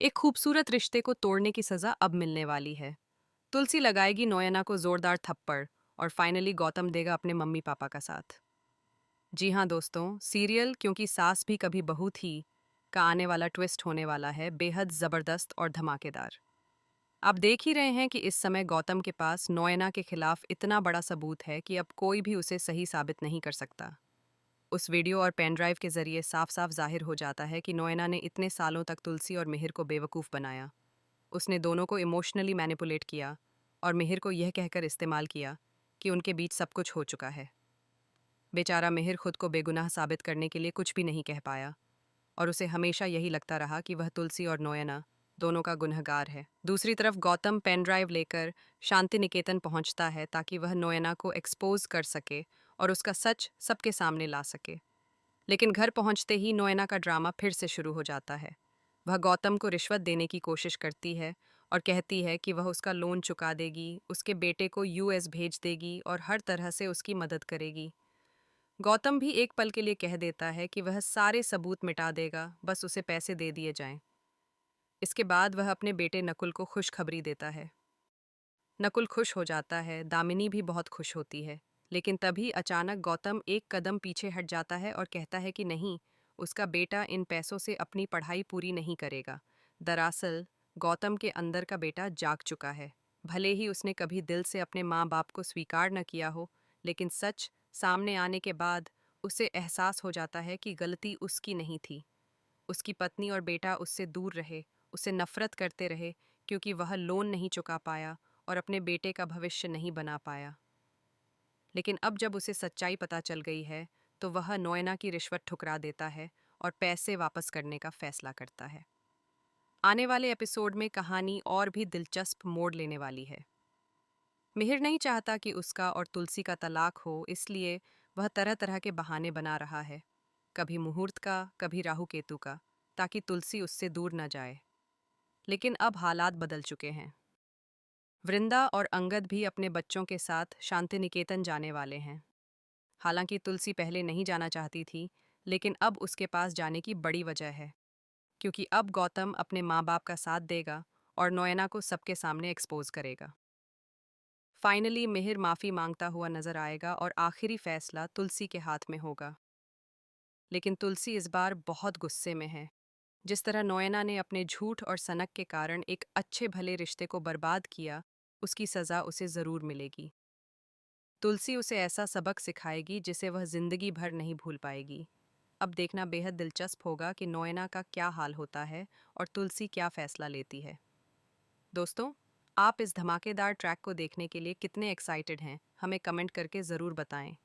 एक खूबसूरत रिश्ते को तोड़ने की सजा अब मिलने वाली है। तुलसी लगाएगी नोयना को जोरदार थप्पड़ और फाइनली गौतम देगा अपने मम्मी पापा का साथ। जी हाँ दोस्तों, सीरियल क्योंकि सास भी कभी बहू थी का आने वाला ट्विस्ट होने वाला है बेहद जबरदस्त और धमाकेदार। आप देख ही रहे हैं कि इस समय गौतम के पास नोयना के खिलाफ इतना बड़ा सबूत है कि अब कोई भी उसे सही साबित नहीं कर सकता। उस वीडियो और पेन ड्राइव के जरिए साफ साफ जाहिर हो जाता है कि नोयना ने इतने सालों तक तुलसी और मिहिर को बेवकूफ़ बनाया। उसने दोनों को इमोशनली मैनिपुलेट किया और मिहिर को यह कहकर इस्तेमाल किया कि उनके बीच सब कुछ हो चुका है। बेचारा मिहिर खुद को बेगुनाह साबित करने के लिए कुछ भी नहीं कह पाया और उसे हमेशा यही लगता रहा कि वह तुलसी और नोयना दोनों का गुनहगार है। दूसरी तरफ गौतम पेन ड्राइव लेकर शांति निकेतन पहुंचता है ताकि वह नोयना को एक्सपोज कर सके और उसका सच सबके सामने ला सके। लेकिन घर पहुंचते ही नोएना का ड्रामा फिर से शुरू हो जाता है। वह गौतम को रिश्वत देने की कोशिश करती है और कहती है कि वह उसका लोन चुका देगी, उसके बेटे को यूएस भेज देगी और हर तरह से उसकी मदद करेगी। गौतम भी एक पल के लिए कह देता है कि वह सारे सबूत मिटा देगा, बस उसे पैसे दे दिए जाएं। इसके बाद वह अपने बेटे नकुल को खुशखबरी देता है। नकुल खुश हो जाता है, दामिनी भी बहुत खुश होती है। लेकिन तभी अचानक गौतम एक कदम पीछे हट जाता है और कहता है कि नहीं, उसका बेटा इन पैसों से अपनी पढ़ाई पूरी नहीं करेगा। दरअसल गौतम के अंदर का बेटा जाग चुका है। भले ही उसने कभी दिल से अपने माँ बाप को स्वीकार न किया हो, लेकिन सच सामने आने के बाद उसे एहसास हो जाता है कि गलती उसकी नहीं थी। उसकी पत्नी और बेटा उससे दूर रहे, उसे नफरत करते रहे क्योंकि वह लोन नहीं चुका पाया और अपने बेटे का भविष्य नहीं बना पाया। लेकिन अब जब उसे सच्चाई पता चल गई है, तो वह नोएना की रिश्वत ठुकरा देता है और पैसे वापस करने का फैसला करता है। आने वाले एपिसोड में कहानी और भी दिलचस्प मोड़ लेने वाली है। मिहिर नहीं चाहता कि उसका और तुलसी का तलाक हो, इसलिए वह तरह तरह के बहाने बना रहा है, कभी मुहूर्त का, कभी राहु केतु का, ताकि तुलसी उससे दूर न जाए। लेकिन अब हालात बदल चुके हैं। वृंदा और अंगद भी अपने बच्चों के साथ शांति निकेतन जाने वाले हैं। हालांकि तुलसी पहले नहीं जाना चाहती थी, लेकिन अब उसके पास जाने की बड़ी वजह है, क्योंकि अब गौतम अपने माँ बाप का साथ देगा और नोएना को सबके सामने एक्सपोज करेगा। फाइनली मिहिर माफ़ी मांगता हुआ नजर आएगा और आखिरी फैसला तुलसी के हाथ में होगा। लेकिन तुलसी इस बार बहुत गुस्से में है। जिस तरह नोएना ने अपने झूठ और सनक के कारण एक अच्छे भले रिश्ते को बर्बाद किया, उसकी सज़ा उसे ज़रूर मिलेगी। तुलसी उसे ऐसा सबक सिखाएगी जिसे वह जिंदगी भर नहीं भूल पाएगी। अब देखना बेहद दिलचस्प होगा कि नोएना का क्या हाल होता है और तुलसी क्या फैसला लेती है। दोस्तों, आप इस धमाकेदार ट्रैक को देखने के लिए कितने एक्साइटेड हैं, हमें कमेंट करके ज़रूर बताएं।